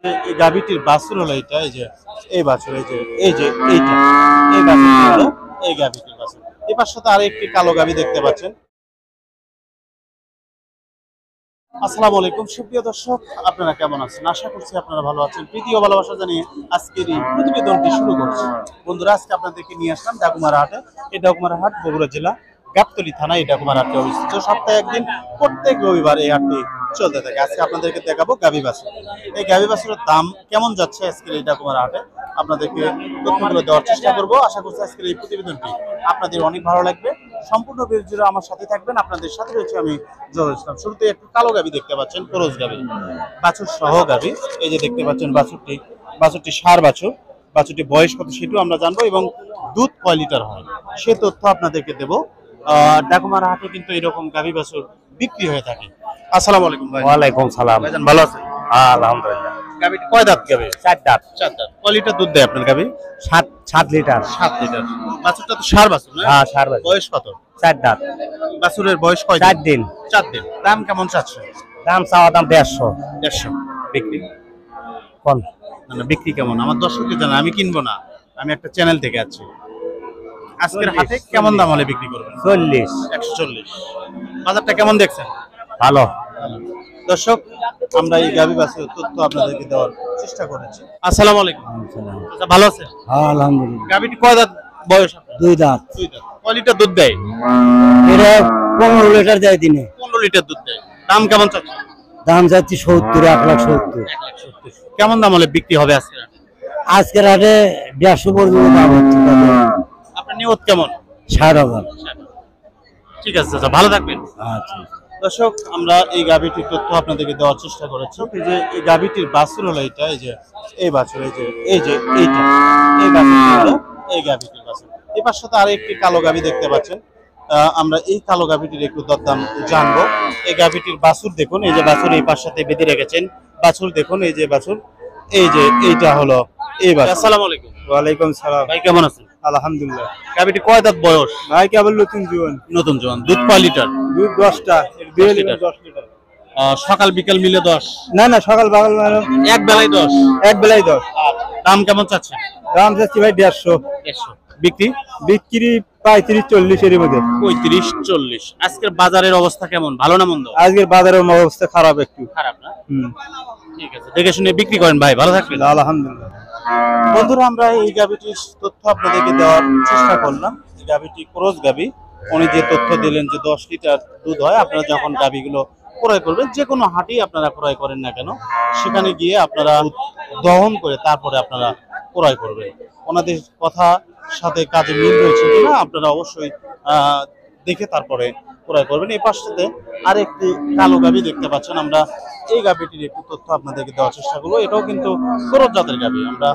এই গাভীটির বাছুর হলো এটা, এই যে এই বাছুর, এই যে এইটা, এই বাছুর হলো এই গাভীটির বাছুর। এই পাশে তো আর একটি কালো গাভী দেখতে পাচ্ছেন। আসসালামু আলাইকুম সুপ্রিয় দর্শক, আপনারা কেমন আছেন? আশা করছি আপনারা ভালো আছেন। প্রীতি ও ভালোবাসা জানিয়ে আজকের এই প্রতিবেদনটি শুরু করছি। বন্ধুরা, আজকে আপনাদেরকে নিয়ে আসলাম ডাকুমারা হাটে। এই ডাকুমারা হাট বগুড়া জেলা গাবতলী থানা এই ডাকুমারা হাটে অবস্থিত। সপ্তাহে একদিন প্রত্যেক রবিবার এই হাটটি চলতে থাকে। আজকে আপনাদেরকে দেখাবো গাভী বাছুর। এই গাভী বাছুরের দাম কেমন যাচ্ছে আজকের এই ডাকুমারা হাটে আপনাদেরকে তথ্যগুলো দেওয়ার চেষ্টা করবো। আশা করছি আজকের এই প্রতিবেদনটি আপনাদের অনেক ভালো লাগবে। সম্পূর্ণ ভিডিও জুড়ে আমার সাথে থাকবেন। আপনাদের সাথে রয়েছে আমি জহুরুল ইসলাম। শুরুতে একটু কালো গাভী দেখতে পাচ্ছেন, ক্রস গাভী, বাছুর সহ গাভী। এই যে দেখতে পাচ্ছেন বাছুরটি ষাঁড় বাছুর। বাছুরটি বয়স কত সেটাও আমরা জানবো এবং দুধ কয় লিটার হয় সে তথ্য আপনাদেরকে দেবো। ডাকুমারা হাটে কিন্তু এরকম গাভী বাছুর বিক্রি হয়ে থাকে। আসসালামু আলাইকুম ভাই। ওয়ালাইকুম সালাম। ভাইজান ভালো আছেন? আলহামদুলিল্লাহ। গাভীটি কয় দাঁত গাভী? 4 দাঁত। 4 দাঁত। কয় লিটার দুধ দেয় আপনার গাভী? 7 লিটার। 7 লিটার। বাছুরটা তো ষাঁড় বাছুর না? হ্যাঁ, ষাঁড় বাছুর। বয়স কত? 4 দাঁত। বাছুরের বয়স কয় 4 দিন। 4 দিন। দাম কেমন চাচ্ছেন? দাম চাওয়া দাম 150। 150। বিক্রি কোন না, বিক্রি কেমন? আমার দর্শককে জানা, আমি কিনবো না, আমি একটা চ্যানেল থেকে আছি। আজকের হাটে কেমন দাম হলে বিক্রি করবেন? 40। 140। বাজারটা কেমন দেখছেন? ভালো। দর্শক, আমরা এই গাভী বাছুরের তথ্য আপনাদেরকে দেওয়ার চেষ্টা করেছি। আসসালামু আলাইকুম। আচ্ছা, ভালো আছেন? হ্যাঁ, আলহামদুলিল্লাহ। গাভীটি কয় দাঁত বয়স? 2 দাঁত। 2 দাঁত। কয় লিটার দুধ দেয়? এরা 15 লিটার দেয় দিনে। 15 লিটার দুধ দেয়। দাম কেমন চাচ্ছেন? দাম যাচ্ছে 70, 1,70,000। 1,70,000। কেমন দাম হলে বিক্রি হবে আজকে? আজকের হাটে 150 পর্যন্ত দাম হচ্ছে। আপনার নিয়ত কেমন? 60,000। ঠিক আছে চাচা, ভালো থাকবেন। আচ্ছা। দর্শক, আমরা এই গাভীটির তথ্য আপনাদেরকে দেওয়ার চেষ্টা করেছি। এই যে এই গাভীটির বাছুর হলো এটা, এই যে এই বাছুর, এই যে এইটা, এই বাছুর হলো এই গাভীটির বাছুর। এই পাশে তো আর একটি কালো গাভী দেখতে পাচ্ছেন। আমরা এই কালো গাভীটির একটু দরদাম জানবো। এই গাভীটির বাছুর দেখুন, এই যে বাছুর এই পাশটাতে বেঁধে রেখেছেন। বাছুর দেখুন, এই যে বাছুর, এই যে এইটা হলো এই বাছুর। আসসালামু আলাইকুম। ওয়ালাইকুম সালাম। ভাই কেমন আছেন? আলহামদুলিল্লাহ। গাভীটি কয় দাঁত বয়স? ভাই কেবল নতুন জীবন। নতুন জোয়ান। দুধ কয় লিটার? দুধ 10টা। 10 লিটার। সকাল বিকাল মিলে 10? না না, সকাল বাগাল এক বেলায় 10? এক বেলায় 10। দাম কেমন চাচ্ছে? দাম যাচ্ছে ভাই 150। বিক্রি? বিক্রি 35-40 এর মধ্যে। 35-40। আজকের বাজারের অবস্থা কেমন, ভালো না মন্দ? আজকের বাজারের অবস্থা খারাপ একটু। খারাপ না? ঠিক আছে, দেখে শুনে বিক্রি করেন ভাই, ভালো থাকবেন। আলহামদুলিল্লাহ। বন্ধুরা, আমরা এই গাভীটির তথ্য আপনাদেরকে দেওয়ার চেষ্টা করলাম। এই গাভীটি ক্রস গাভী। উনি যে তথ্য দিলেন যে 10 লিটার দুধ হয়, আপনারা যখন গাভীগুলো ক্রয় করবেন, যে কোনো হাটেই আপনারা ক্রয় করেন না কেন, সেখানে গিয়ে আপনারা দহন করে তারপরে আপনারা ক্রয় করবেন। ওনাদের কথা সাথে কাজে মিল রয়েছে কিনা আপনারা অবশ্যই দেখে তারপরে ক্রয় করবেন। এই পাশটাতে আরেকটি কালো গাভী দেখতে পাচ্ছেন। আমরা এই গাভীটির একটু তথ্য আপনাদেরকে দেওয়ার চেষ্টা করবো। এটাও কিন্তু ক্রস জাতের গাভী। আমরা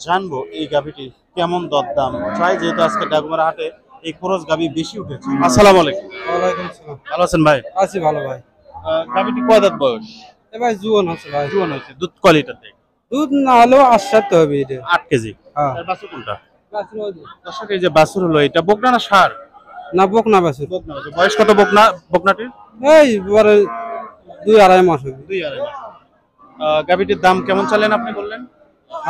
জানবো এই গাভীটি কেমন দরদাম চাই, যেহেতু আজকে ডাকুমারা হাটে এই ক্রস গাভী বেশি উঠেছে। আসসালামু আলাইকুম। ওয়ালাইকুম সালাম। ভালো আছেন ভাই? আছি ভালো ভাই। গাভীটি কয় দাঁত বয়স? এ ভাই জুয়ান আছে ভাই। জুয়ান হয়েছে। দুধ কয় লিটার দেয়? দুধ না হলেও 8-7 হবে এটা। 8 কেজি। হ্যাঁ। এর বাছুর কোনটা? দর্শক, এই যে বাছুর হলো এটা বকনা না ষাঁড়? না, বকনা বাছুর। বকনা বাছুর। বয়স কত বকনাটির? এই পরে 2-2.5 মাস হবে। 2-2.5 মাস। গাভীটির দাম কেমন চালেন আপনি বললেন?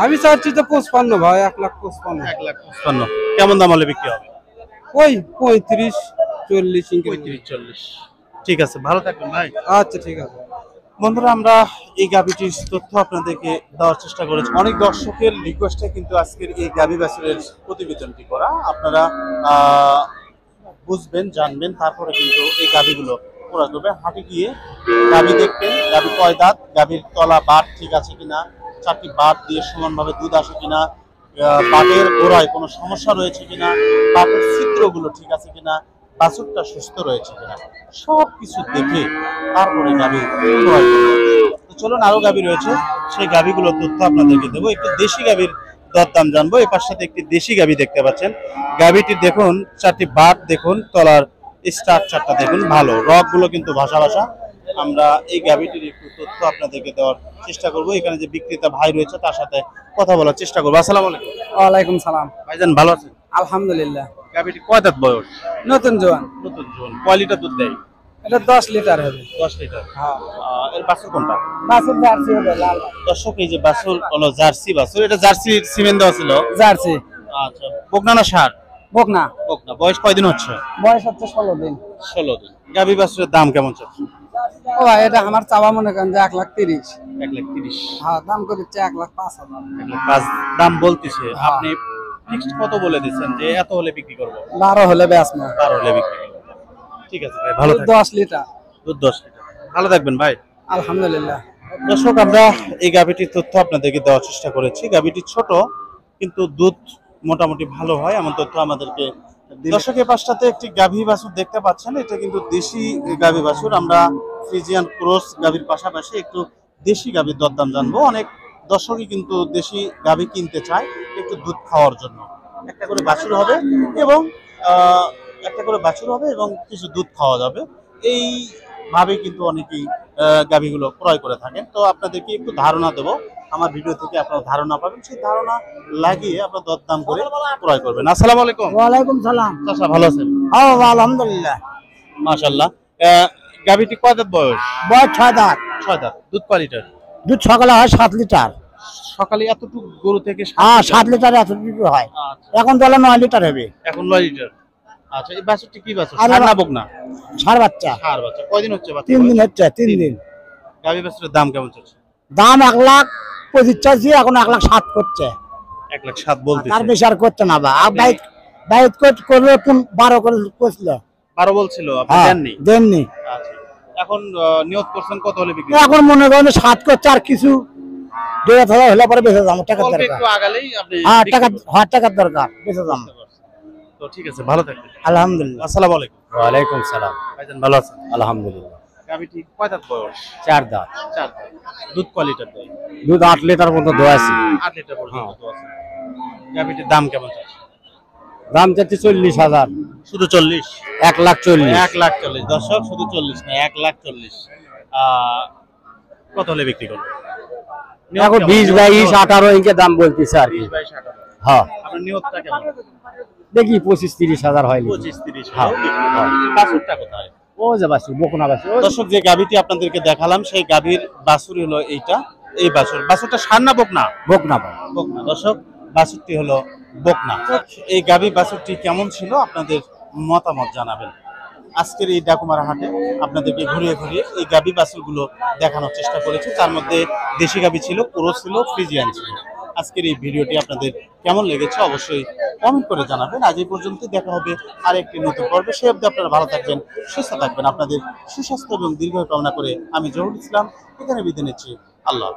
আমি চাচ্ছি তো 55 ভাই, 1,55,000। 1,55,000। কেমন দাম হলে বিক্রি হবে? ওই 35-40 ইনকে। 35-40। ঠিক আছে, ভালো থাকবেন ভাই। আচ্ছা, ঠিক আছে। বন্ধুরা, আমরা এই গাভীটির তথ্য আপনাদেরকে দেওয়ার চেষ্টা করেছি। অনেক দর্শকের রিকোয়েস্টে কিন্তু আজকের এই গাভী বাছুরের প্রতিবেদনটি করা। আপনারা বুঝবেন, জানবেন, তারপরে কিন্তু এই গাভীগুলো ক্রয় করবেন। হাটে গিয়ে গাভী দেখবেন, গাভী কয় দাঁত, গাভীর তলা বাট ঠিক আছে কিনা, 4টি বাট দিয়ে সমানভাবে দুধ আসে কিনা, বাটের গোড়ায় কোনো সমস্যা রয়েছে কিনা, বাটের ছিদ্রগুলো ঠিক আছে কিনা, বাছুরটা সুস্থ রয়েছে কিনা, সব কিছু দেখে তারপরে গাভী ক্রয় করবেন। তো চলুন, আরো গাভী রয়েছে, সেই গাভীগুলোর তথ্য আপনাদেরকে দেবো। একটু দেশি গাভীর দরদাম জানবো। এই পাশ সাথে একটি দেশি গাভী দেখতে পাচ্ছেন। গাভীটি দেখুন, 4টি বাট দেখুন, তলার স্ট্রাকচারটা দেখুন, ভালো, রক গুলো কিন্তু ভাষা ভাষা। আমরা এই গাভীটির একটু তথ্য আপনাদেরকে দেওয়ার চেষ্টা করব। এখানে যে বিক্রেতা ভাই রয়েছে তার সাথে কথা বলার চেষ্টা করবো। আসসালামু আলাইকুম। ওয়ালাইকুম সালাম। ভাইজান ভালো আছেন? আলহামদুলিল্লাহ। গাভীটি কয় দাঁত বয়স? নতুন জোয়ান। নতুন জোয়ান। কয় লিটার দুধ দেয়? এটা 10 লিটার হবে। 10 লিটার। হ্যাঁ। এর বাছুর কোনটা? বাছুর জার্সি হলো লাল দর্শক এই যে বাছুর হলো জার্সি বাছুর, এটা জার্সি সিমেন্ট দেওয়া ছিল। জার্সি আচ্ছা, বকনা না ষাঁড়? বকনা বকনা। বয়স কয়দিন হচ্ছে? বয়স হচ্ছে 16 দিন। 16 দিন। গাভী বাছুরের দাম কেমন চলছে? ও ভাই এটা আমার চাওয়া মনে করেন যে 1,30,000। 1,30,000। হ্যাঁ দাম করেছে 1,05,000। 1,05,000 দাম বলতেছে। আপনি ফিক্সড কত বলে দিচ্ছেন যে এত হলে বিক্রি করবো? 12 হলে বেচবো। 12 হলে বিক্রি করবো। ঠিক আছে ভাই, ভালো থাকবেন। 10 লিটার দুধ 10 লিটার। ভালো থাকবেন ভাই। আলহামদুলিল্লাহ। দর্শক আমরা এই গাভীটির তথ্য আপনাদেরকে দেওয়ার চেষ্টা করেছি। গাভীটি ছোট কিন্তু দুধ মোটামুটি ভালো হয় এমন তথ্য আমাদেরকে। দর্শকের পাশটাতে একটি গাভী বাছুর দেখতে পাচ্ছেন, এটা কিন্তু দেশি গাভী বাছুর। আমরা ফ্রিজিয়ান ক্রস গাভীর পাশাপাশি একটু দেশি গাভীর দরদাম জানবো। অনেক দর্শকই কিন্তু দেশি গাভী কিনতে চায় একটু দুধ খাওয়ার জন্য। একটা করে বাছুর হবে এবং কিছু দুধ খাওয়া যাবে, এই ভাবে কিন্তু অনেকেই গাভীগুলো ক্রয় করে থাকেন। তো আপনাদেরকে একটু ধারণা দেবো, আমার ভিডিও থেকে আপনারা ধারণা পাবেন, সেই ধারণা লাগিয়ে আপনারা দরদাম করে ক্রয় করবেন। আসসালামু আলাইকুম। ওয়ালাইকুম সালাম। চাচা ভালো আছেন? হ্যাঁ আলহামদুলিল্লাহ। মাশাআল্লাহ। গাভীটি কয় দাঁত বয়স? বয়স 6 দাঁত। 6 দাঁত। দুধ কয় লিটার? দুধ সকালে হয় 7 লিটার। সকালে এতটুকু গরু থেকে হ্যাঁ 7 লিটার এতটুকু হয়। আচ্ছা, এখন তাহলে 9 লিটার হবে। এখন 9 লিটার। আচ্ছা, এই বাছুরটি কি বাছুর? আরে ষাঁড় না বকনা? ষাঁড় বাচ্চা। ষাঁড় বাচ্চা। কয়দিন হচ্ছে বাচ্চা? 3 দিন হচ্ছে, 3 দিন। গাভী বাছুরের দাম কেমন চলছে? দাম 1,25,000 চাইছি, এখন 1,07,000 করছে। 1,07,000 বলতেছে। তার বেশি আর করতে না বা বাইক করলে 12 করে করছিল। 12 বলছিল, আপনি হ্যাঁ দেননি? দেননি। আচ্ছা, এখন নিয়ত করছেন কত হলে বিক্রি? এখন মনে করেন 7 করছে, আর কিছু 1,500 হলে পরে বেঁচে যাবো, টাকার অল্প দরকার। একটু আগালেই আপনি হ্যাঁ বিক্রি করবেন। টাকার দরকার, বেঁচে যাবো। তো ঠিক আছে, ভালো থাকবেন। আলহামদুলিল্লাহ। আসসালামু আলাইকুম। ওয়ালাইকুম সালাম। ভাইজান ভালো আছেন? আলহামদুলিল্লাহ। গাভীটি কয় দাঁত বয়স? 4 দাঁত। 4 দাঁত। দুধ কয় লিটার দেয়? দুধ 8 লিটার মতো দোয়া আছে। 8 লিটার পর্যন্ত তো আছে। গাভীটির দাম কেমন চলছে? দাম চাচ্ছি 40,000। শুধু 40? 1,40,000। 1,40,000। দর্শক শুধু 40 না, 1,40,000। কত হলে বিক্রি করবেন? এখন 20, 22, 18 ইনকে দাম বলতেছে আর কি। 20, 22, 18। হ্যাঁ আপনার নিয়তটা কেমন? দেখি 25-30,000 হয়। 25-30 হ্যাঁ। বাছুরটা কোথায়? ও যে বাসি বকুনা বাসি। দর্শক যে গাভীটি আপনাদেরকে দেখালাম সেই গাভীর বাছুর হলো এইটা। এই বাছুরটা ষাঁড় না বকনা? বকুনা পাই। বকনা। দর্শক বাছুরটি হলো বকনা। এই গাভী বাছুরটি কেমন ছিল আপনাদের মতামত জানাবেন। আজকের এই ডাকুমারা হাটে আপনাদেরকে ঘুরিয়ে ঘুরিয়ে এই গাভী বাছুরগুলো দেখানোর চেষ্টা করেছি। তার মধ্যে দেশি গাভী ছিল, ক্রস ছিল, ফ্রিজিয়ান ছিল। আজকের এই ভিডিওটি আপনাদের কেমন লেগেছে অবশ্যই কমেন্ট করে জানাবেন। আজ এই পর্যন্ত, দেখা হবে আরেকটি নতুন পর্বে। সে অবধি আপনারা ভালো থাকবেন, সুস্থ থাকবেন। আপনাদের সুস্বাস্থ্য এবং দীর্ঘ কামনা করে আমি জহুরুল ইসলাম এখানে বিদায় নিচ্ছি। আল্লাহ।